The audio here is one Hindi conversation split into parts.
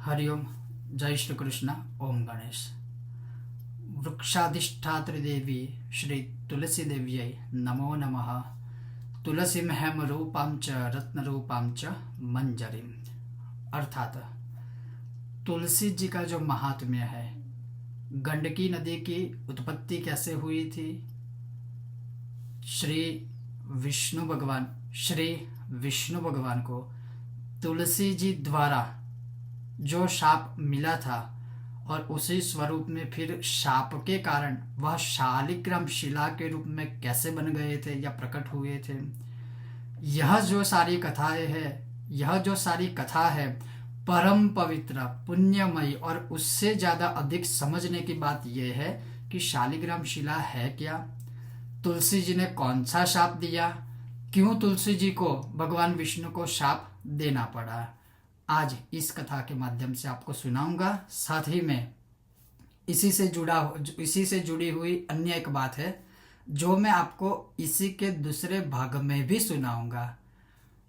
हरिओम। जय श्री कृष्ण। ओम गणेश। वृक्षाधिष्ठात्री देवी श्री तुलसी देव्यै नमो नमः। तुलसीमहम रूपां च रत्नरूपां च मंजरीम। अर्थात तुलसी जी का जो महात्म्य है, गंडकी नदी की उत्पत्ति कैसे हुई थी, श्री विष्णु भगवान को तुलसी जी द्वारा जो शाप मिला था और उसी स्वरूप में फिर शाप के कारण वह शालिग्राम शिला के रूप में कैसे बन गए थे या प्रकट हुए थे, यह जो सारी कथा है परम पवित्र पुण्यमयी। और उससे ज़्यादा अधिक समझने की बात यह है कि शालिग्राम शिला है क्या, तुलसी जी ने कौन सा शाप दिया, क्यों तुलसी जी को भगवान विष्णु को शाप देना पड़ा। आज इस कथा के माध्यम से आपको सुनाऊंगा। साथ ही में इसी से जुड़ी हुई अन्य एक बात है जो मैं आपको इसी के दूसरे भाग में भी सुनाऊंगा।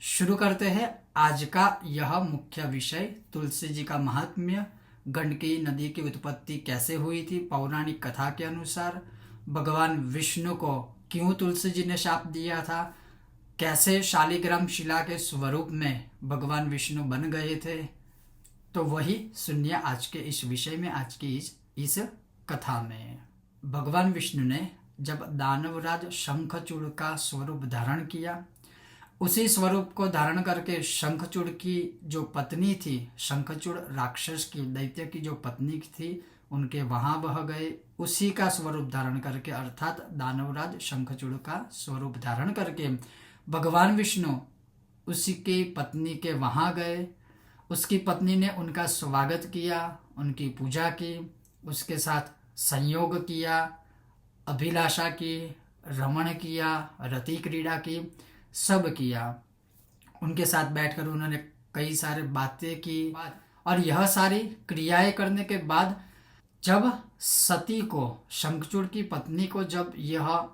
शुरू करते हैं आज का यह मुख्य विषय, तुलसी जी का महात्म्य, गंडकी नदी की उत्पत्ति कैसे हुई थी पौराणिक कथा के अनुसार, भगवान विष्णु को क्यों तुलसी जी ने शाप दिया था, कैसे शालिग्राम शिला के स्वरूप में भगवान विष्णु बन गए थे। तो वही सुनिए आज के इस विषय में, आज की इस कथा में। भगवान विष्णु ने जब दानवराज शंखचूड़ का स्वरूप धारण किया, उसी स्वरूप को धारण करके शंखचूड़ की जो पत्नी थी, शंखचूड़ राक्षस की दैत्य की जो पत्नी थी, उनके वहां बह गए। उसी का स्वरूप धारण करके अर्थात दानवराज शंखचूड़ का स्वरूप धारण करके भगवान विष्णु उसी की पत्नी के वहां गए। उसकी पत्नी ने उनका स्वागत किया, उनकी पूजा की, उसके साथ संयोग किया, अभिलाषा की, रमण किया, रति क्रीड़ा की, सब किया। उनके साथ बैठकर उन्होंने कई सारे बातें की और यह सारी क्रियाएं करने के बाद जब सती को, शंखचूड़ की पत्नी को, जब यह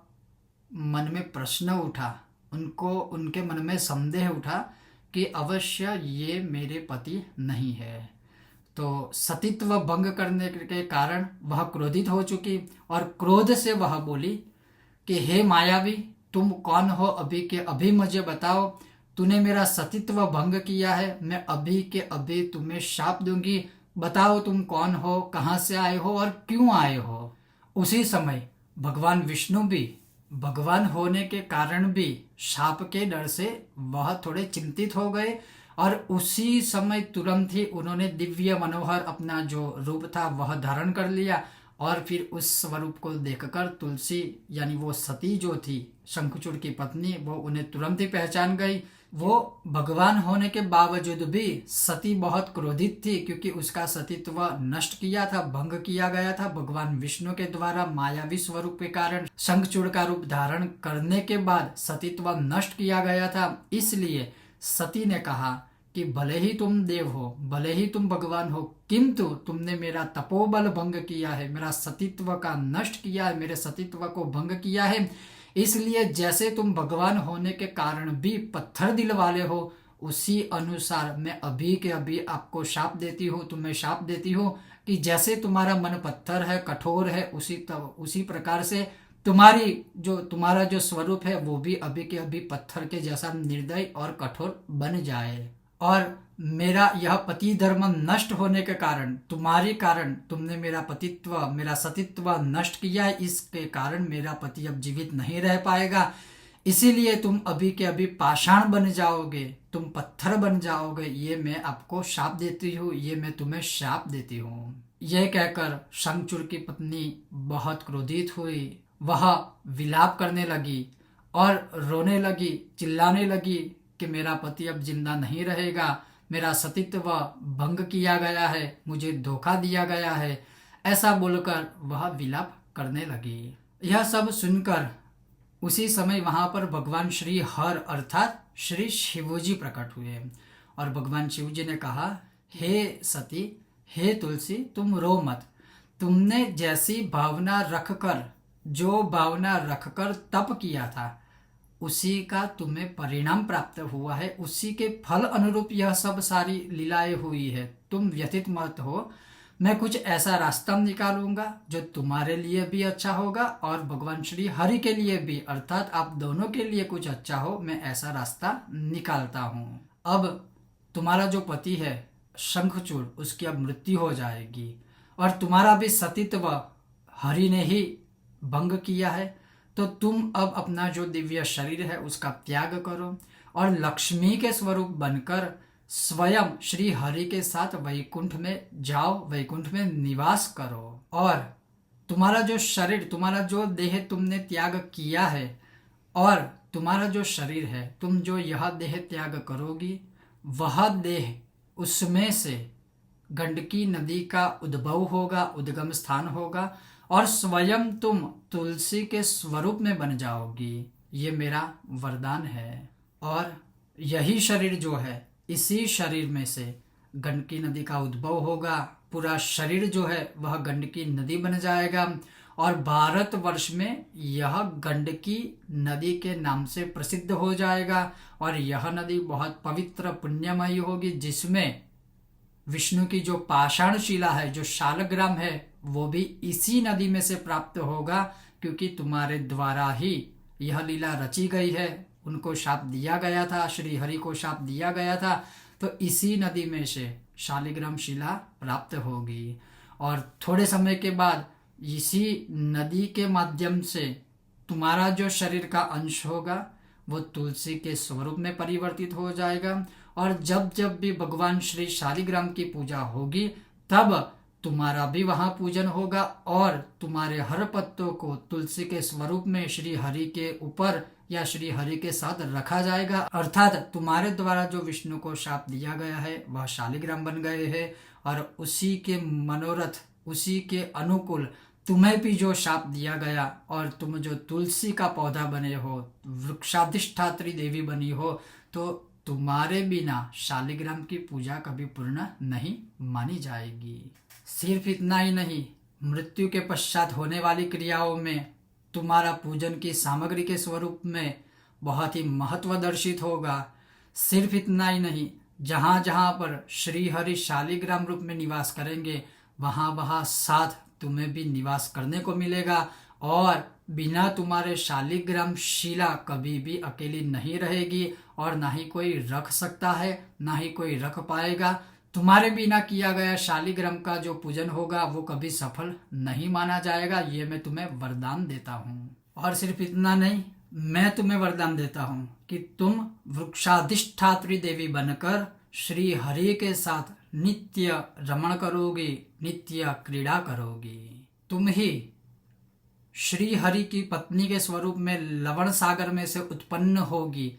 मन में प्रश्न उठा, उनके मन में संदेह उठा कि अवश्य ये मेरे पति नहीं है, तो सतीत्व भंग करने के कारण वह क्रोधित हो चुकी और क्रोध से वह बोली कि हे मायावी, तुम कौन हो, अभी के अभी मुझे बताओ, तूने मेरा सतीत्व भंग किया है, मैं अभी के अभी तुम्हें शाप दूंगी, बताओ तुम कौन हो, कहाँ से आए हो और क्यों आए हो। उसी समय भगवान विष्णु भी भगवान होने के कारण भी शाप के डर से वह थोड़े चिंतित हो गए और उसी समय तुरंत ही उन्होंने दिव्य मनोहर अपना जो रूप था वह धारण कर लिया और फिर उस स्वरूप को देखकर तुलसी यानी वो सती जो थी, शंखचूड़ की पत्नी, वो उन्हें तुरंत ही पहचान गई। वो भगवान होने के बावजूद भी सती बहुत क्रोधित थी क्योंकि उसका सतीत्व नष्ट किया था, भंग किया गया था भगवान विष्णु के द्वारा मायावी स्वरूप के कारण। शंखचूड़ का रूप धारण करने के बाद सतीत्व नष्ट किया गया था। इसलिए सती ने कहा कि भले ही तुम देव हो, भले ही तुम भगवान हो, किंतु तुमने मेरा तपोबल भंग किया है, मेरा सतीत्व का नष्ट किया है, मेरे सतीत्व को भंग किया है। इसलिए जैसे तुम भगवान होने के कारण भी पत्थर दिल वाले हो, उसी अनुसार मैं अभी के अभी आपको शाप देती हूँ, तुम्हें शाप देती हूँ कि जैसे तुम्हारा मन पत्थर है, कठोर है, उसी प्रकार से तुम्हारा जो स्वरूप है वो भी अभी के अभी पत्थर के जैसा निर्दयी और कठोर बन जाए। और मेरा यह पति धर्म नष्ट होने के कारण, तुम्हारे कारण, तुमने मेरा पतित्व, मेरा सतीत्व नष्ट किया है, इसके कारण मेरा पति अब जीवित नहीं रह पाएगा। इसीलिए तुम अभी के अभी पाषाण बन जाओगे, तुम पत्थर बन जाओगे, ये मैं आपको शाप देती हूँ, ये मैं तुम्हें शाप देती हूँ। यह कहकर शंखचूड़ की पत्नी बहुत क्रोधित हुई, वह विलाप करने लगी और रोने लगी, चिल्लाने लगी कि मेरा पति अब जिंदा नहीं रहेगा, मेरा सतीत्व भंग किया गया है, मुझे धोखा दिया गया है, ऐसा बोलकर वह विलाप करने लगी। यह सब सुनकर उसी समय वहां पर भगवान श्री हर अर्थात श्री शिवजी प्रकट हुए और भगवान शिव जी ने कहा, हे सती, हे तुलसी, तुम रो मत, तुमने जैसी भावना रखकर तप किया था उसी का तुम्हें परिणाम प्राप्त हुआ है, उसी के फल अनुरूप यह सब सारी लीलाएं हुई है। तुम व्यथित मत हो, मैं कुछ ऐसा रास्ता निकालूंगा जो तुम्हारे लिए भी अच्छा होगा और भगवान श्री हरि के लिए भी, अर्थात आप दोनों के लिए कुछ अच्छा हो, मैं ऐसा रास्ता निकालता हूँ। अब तुम्हारा जो पति है शंखचूड़, उसकी अब मृत्यु हो जाएगी और तुम्हारा भी सतीत्व हरि ने ही भंग किया है, तो तुम अब अपना जो दिव्य शरीर है उसका त्याग करो और लक्ष्मी के स्वरूप बनकर स्वयं श्री हरि के साथ वैकुंठ में जाओ, वैकुंठ में निवास करो। और तुम्हारा जो शरीर, तुम्हारा जो देह तुमने त्याग किया है और तुम्हारा जो शरीर है, तुम जो यह देह त्याग करोगी, वह देह, उसमें से गंडकी नदी का उद्भव होगा, उद्गम स्थान होगा और स्वयं तुम तुलसी के स्वरूप में बन जाओगी। ये मेरा वरदान है। और यही शरीर जो है, इसी शरीर में से गंडकी नदी का उद्भव होगा, पूरा शरीर जो है वह गंडकी नदी बन जाएगा और भारतवर्ष में यह गंडकी नदी के नाम से प्रसिद्ध हो जाएगा। और यह नदी बहुत पवित्र पुण्यमयी होगी, जिसमें विष्णु की जो पाषाण शिला है, जो शालग्राम है, वो भी इसी नदी में से प्राप्त होगा, क्योंकि तुम्हारे द्वारा ही यह लीला रची गई है। उनको शाप दिया गया था, श्री हरि को शाप दिया गया था, तो इसी नदी में से शालिग्राम शिला प्राप्त होगी। और थोड़े समय के बाद इसी नदी के माध्यम से तुम्हारा जो शरीर का अंश होगा वो तुलसी के स्वरूप में परिवर्तित हो जाएगा। और जब जब भी भगवान श्री शालिग्राम की पूजा होगी, तब तुम्हारा भी वहां पूजन होगा और तुम्हारे हर पत्तों को तुलसी के स्वरूप में श्री हरि के ऊपर या श्री हरि के साथ रखा जाएगा। अर्थात तुम्हारे द्वारा जो विष्णु को शाप दिया गया है वह शालिग्राम बन गए हैं और उसी के मनोरथ, उसी के अनुकूल तुम्हें भी जो शाप दिया गया और तुम जो तुलसी का पौधा बने हो, वृक्षाधिष्ठात्री देवी बनी हो, तो तुम्हारे बिना शालिग्राम की पूजा कभी पूर्ण नहीं मानी जाएगी। सिर्फ इतना ही नहीं, मृत्यु के पश्चात होने वाली क्रियाओं में तुम्हारा पूजन की सामग्री के स्वरूप में बहुत ही महत्व दर्शित होगा। सिर्फ इतना ही नहीं, जहाँ जहाँ पर श्री हरि शालिग्राम रूप में निवास करेंगे, वहाँ वहाँ साथ तुम्हें भी निवास करने को मिलेगा और बिना तुम्हारे शालिग्राम शिला कभी भी अकेली नहीं रहेगी और ना ही कोई रख सकता है, ना ही कोई रख पाएगा। तुम्हारे बिना किया गया शालिग्राम का जो पूजन होगा वो कभी सफल नहीं माना जाएगा। ये मैं तुम्हें वरदान देता हूँ। और सिर्फ इतना नहीं, मैं तुम्हें वरदान देता हूँ कि तुम वृक्षाधिष्ठात्री देवी बनकर श्री हरि के साथ नित्य रमण करोगी, नित्य क्रीड़ा करोगी। तुम ही श्री हरि की पत्नी के स्वरूप में लवण सागर में से उत्पन्न होगी।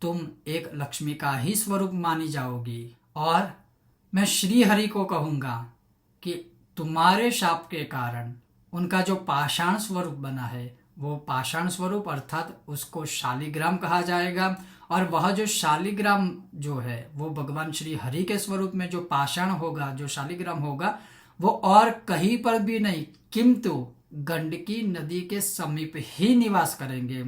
तुम एक लक्ष्मी का ही स्वरूप मानी जाओगी। और मैं श्री हरि को कहूँगा कि तुम्हारे शाप के कारण उनका जो पाषाण स्वरूप बना है, वो पाषाण स्वरूप अर्थात उसको शालिग्राम कहा जाएगा। और वह जो शालिग्राम जो है वो भगवान श्री हरि के स्वरूप में जो पाषाण होगा, जो शालिग्राम होगा, वो और कहीं पर भी नहीं किंतु गंडकी नदी के समीप ही निवास करेंगे।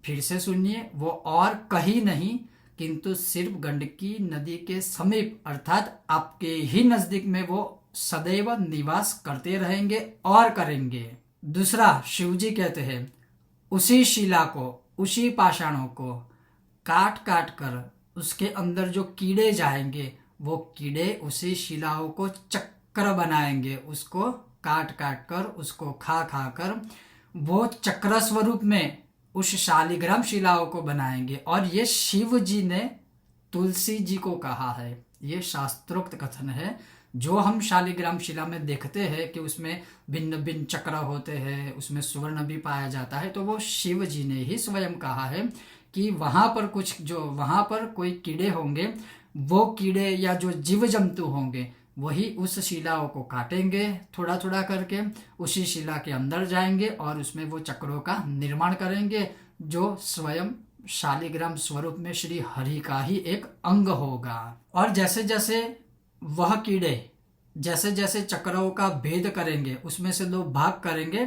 फिर से सुनिए, वो और कहीं नहीं किंतु सिर्फ गंडकी नदी के समीप अर्थात आपके ही नजदीक में वो सदैव निवास करते रहेंगे और करेंगे। दूसरा, शिवजी कहते हैं उसी शिला को, उसी पाषाणों को काट काट कर उसके अंदर जो कीड़े जाएंगे, वो कीड़े उसी शिलाओं को चक्र बनाएंगे। उसको काट काट कर, उसको खा खा कर वो चक्र स्वरूप में उस शालिग्राम शिलाओं को बनाएंगे। और ये शिव जी ने तुलसी जी को कहा है। ये शास्त्रोक्त कथन है। जो हम शालिग्राम शिला में देखते हैं कि उसमें भिन्न भिन्न चक्र होते हैं, उसमें स्वर्ण भी पाया जाता है, तो वो शिव जी ने ही स्वयं कहा है कि वहाँ पर कुछ जो वहाँ पर कोई कीड़े होंगे, वो कीड़े या जो जीव जंतु होंगे वही उस शिलाओं को काटेंगे थोड़ा थोड़ा करके, उसी शिला के अंदर जाएंगे और उसमें वो चक्रों का निर्माण करेंगे, जो स्वयं शालिग्राम स्वरूप में श्री हरि का ही एक अंग होगा। और जैसे जैसे वह कीड़े जैसे जैसे चक्रों का भेद करेंगे, उसमें से दो भाग करेंगे,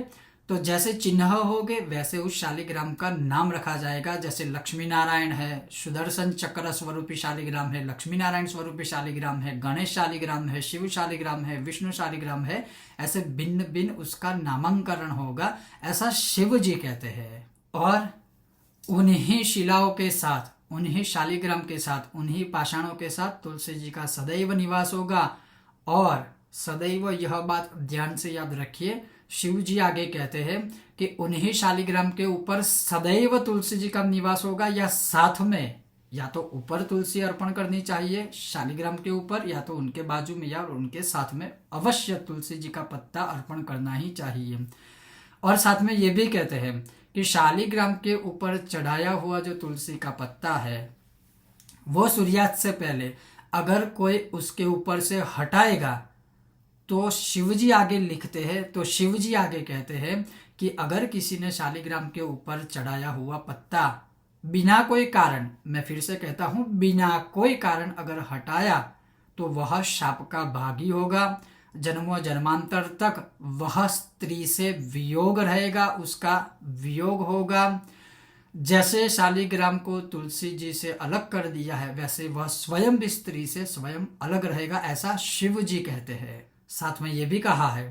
तो जैसे चिन्ह होगे वैसे उस शालिग्राम का नाम रखा जाएगा। जैसे लक्ष्मी नारायण है, सुदर्शन चक्र स्वरूपी शालिग्राम है, लक्ष्मी नारायण स्वरूपी शालिग्राम है, गणेश शालिग्राम है, शिव शालिग्राम है, विष्णु शालिग्राम है, ऐसे भिन्न भिन्न उसका नामांकरण होगा। ऐसा शिव जी कहते हैं। और उन्हीं शिलाओं के साथ, उन्हीं शालिग्राम के साथ, उन्हीं पाषाणों के साथ तुलसी जी का सदैव निवास होगा। और सदैव यह बात ध्यान से याद रखिए, शिव जी आगे कहते हैं कि उन्हीं शालिग्राम के ऊपर सदैव तुलसी जी का निवास होगा, या साथ में, या तो ऊपर तुलसी अर्पण करनी चाहिए शालिग्राम के ऊपर, या तो उनके बाजू में या उनके साथ में अवश्य तुलसी जी का पत्ता अर्पण करना ही चाहिए। और साथ में ये भी कहते हैं कि शालिग्राम के ऊपर चढ़ाया हुआ जो तुलसी का पत्ता है वो सूर्यास्त से पहले अगर कोई उसके ऊपर से हटाएगा तो शिवजी आगे लिखते हैं, तो शिवजी आगे कहते हैं कि अगर किसी ने शालिग्राम के ऊपर चढ़ाया हुआ पत्ता बिना कोई कारण, मैं फिर से कहता हूं, बिना कोई कारण अगर हटाया तो वह शाप का भागी होगा। जन्मों जन्मांतर तक वह स्त्री से वियोग रहेगा, उसका वियोग होगा। जैसे शालिग्राम को तुलसी जी से अलग कर दिया है वैसे वह स्वयं भी स्त्री से स्वयं अलग रहेगा, ऐसा शिव जी कहते हैं। साथ में ये भी कहा है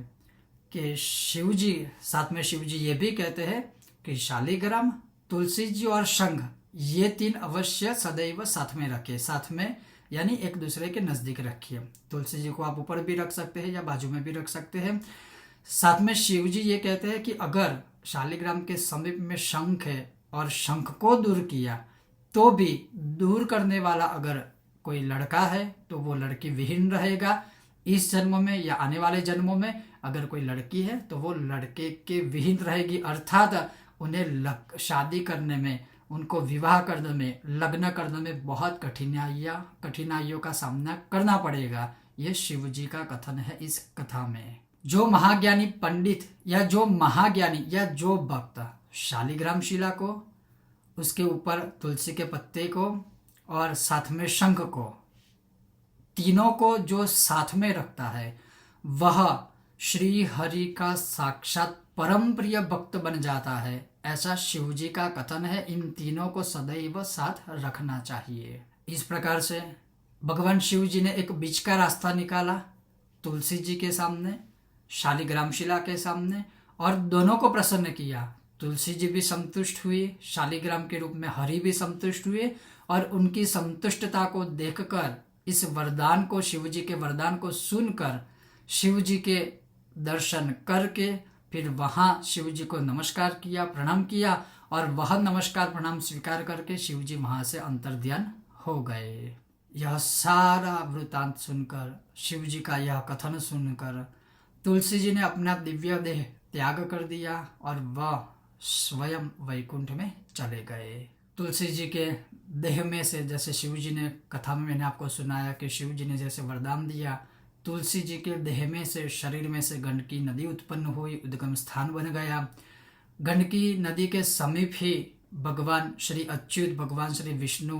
कि शिव जी ये भी कहते हैं कि शालिग्राम, तुलसी जी और शंख ये तीन अवश्य सदैव साथ में रखे, साथ में यानी एक दूसरे के नजदीक रखिए। तुलसी जी को आप ऊपर भी रख सकते हैं या बाजू में भी रख सकते हैं। साथ में शिव जी ये कहते हैं कि अगर शालिग्राम के समीप में शंख है और शंख को दूर किया तो भी दूर करने वाला अगर कोई लड़का है तो वो लड़की विहीन रहेगा इस जन्म में या आने वाले जन्मों में। अगर कोई लड़की है तो वो लड़के के विहीन रहेगी, अर्थात उन्हें शादी करने में, उनको विवाह करने में, लग्न करने में बहुत कठिनाइयों का सामना करना पड़ेगा। ये शिव जी का कथन है इस कथा में। जो महाज्ञानी पंडित या जो महाज्ञानी या जो भक्त शालिग्राम शिला को, उसके ऊपर तुलसी के पत्ते को और साथ में शंख को, तीनों को जो साथ में रखता है वह श्री हरि का साक्षात परम प्रिय भक्त बन जाता है, ऐसा शिव जी का कथन है। इन तीनों को सदैव साथ रखना चाहिए। इस प्रकार से भगवान शिव जी ने एक बीच का रास्ता निकाला, तुलसी जी के सामने, शालिग्राम शिला के सामने, और दोनों को प्रसन्न किया। तुलसी जी भी संतुष्ट हुई, शालिग्राम के रूप में हरि भी संतुष्ट हुए, और उनकी संतुष्टता को देखकर, इस वरदान को, शिव जी के वरदान को सुनकर, शिव जी के दर्शन करके फिर वहाँ शिव जी को नमस्कार किया, प्रणाम किया, और वह नमस्कार प्रणाम स्वीकार करके शिव जी वहाँ से अंतर्ध्यान हो गए। यह सारा वृतांत सुनकर, शिव जी का यह कथन सुनकर तुलसी जी ने अपना दिव्य देह त्याग कर दिया और वह स्वयं वैकुंठ में चले गए। तुलसी जी के देह में से, जैसे शिव जी ने कथा में मैंने आपको सुनाया कि शिव जी ने जैसे वरदान दिया, तुलसी जी के देह में से, शरीर में से गंडकी नदी उत्पन्न हुई, उद्गम स्थान बन गया। गंडकी नदी के समीप ही भगवान श्री अच्युत, भगवान श्री विष्णु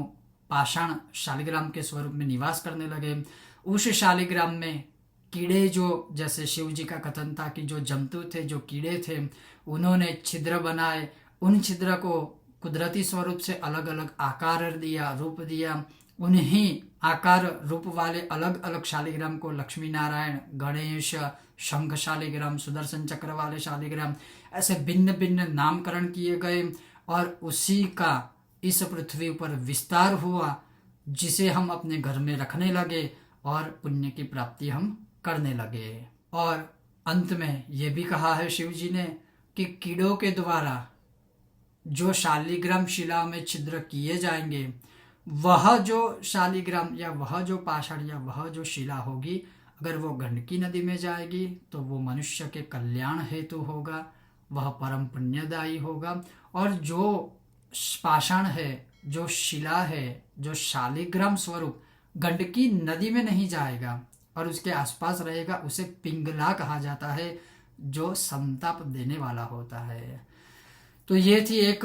पाषाण शालिग्राम के स्वरूप में निवास करने लगे। उस शालिग्राम में कीड़े, जो जैसे शिव जी का कथन था कि जो जंतु थे, जो कीड़े थे, उन्होंने छिद्र बनाए, उन छिद्र को कुदरती स्वरूप से अलग अलग आकार दिया, रूप दिया। उन्हीं आकार रूप वाले अलग अलग शालिग्राम को लक्ष्मी नारायण, गणेश, शंख शालिग्राम, सुदर्शन चक्र वाले शालिग्राम, ऐसे भिन्न भिन्न नामकरण किए गए, और उसी का इस पृथ्वी पर विस्तार हुआ, जिसे हम अपने घर में रखने लगे और पुण्य की प्राप्ति हम करने लगे। और अंत में ये भी कहा है शिव जी ने कि कीड़ों के द्वारा जो शालिग्राम शिला में छिद्र किए जाएंगे, वह जो शालिग्राम या वह जो पाषाण या वह जो शिला होगी, अगर वो गंडकी नदी में जाएगी तो वो मनुष्य के कल्याण हेतु होगा, वह परम पुण्यदायी होगा। और जो पाषाण है, जो शिला है, जो शालिग्राम स्वरूप गंडकी नदी में नहीं जाएगा और उसके आसपास रहेगा, उसे पिंगला कहा जाता है, जो संताप देने वाला होता है। तो ये थी एक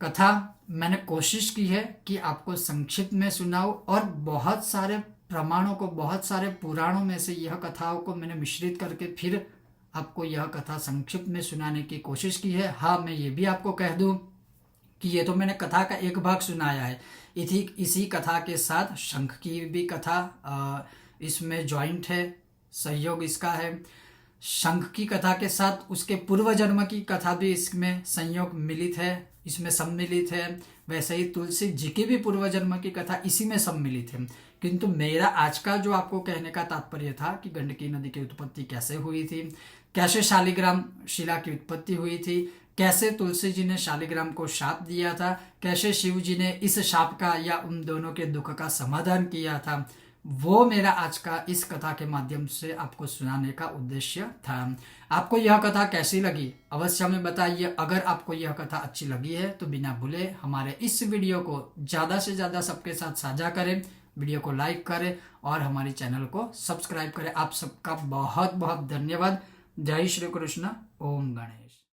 कथा। मैंने कोशिश की है कि आपको संक्षिप्त में सुनाऊं, और बहुत सारे प्रमाणों को, बहुत सारे पुराणों में से यह कथाओं को मैंने मिश्रित करके फिर आपको यह कथा संक्षिप्त में सुनाने की कोशिश की है। हाँ, मैं ये भी आपको कह दूं कि ये तो मैंने कथा का एक भाग सुनाया है। इसी कथा के साथ शंख की भी कथा इसमें जॉइंट है, सहयोग इसका है। शंख की कथा के साथ उसके पूर्व जन्म की कथा भी इसमें संयोग मिलित है, इसमें सम्मिलित है। वैसे ही तुलसी जी की भी पूर्व जन्म की कथा इसी में सम्मिलित है। किंतु मेरा आज का जो आपको कहने का तात्पर्य था कि गंडकी नदी की उत्पत्ति कैसे हुई थी, कैसे शालिग्राम शिला की उत्पत्ति हुई थी, कैसे तुलसी जी ने शालिग्राम को शाप दिया था, कैसे शिव जी ने इस शाप का या उन दोनों के दुख का समाधान किया था, वो मेरा आज का इस कथा के माध्यम से आपको सुनाने का उद्देश्य था। आपको यह कथा कैसी लगी अवश्य हमें बताइए। अगर आपको यह कथा अच्छी लगी है तो बिना भूले हमारे इस वीडियो को ज़्यादा से ज़्यादा सबके साथ साझा करें, वीडियो को लाइक करें और हमारे चैनल को सब्सक्राइब करें। आप सबका बहुत बहुत धन्यवाद। जय श्री कृष्ण। ओम गणेश।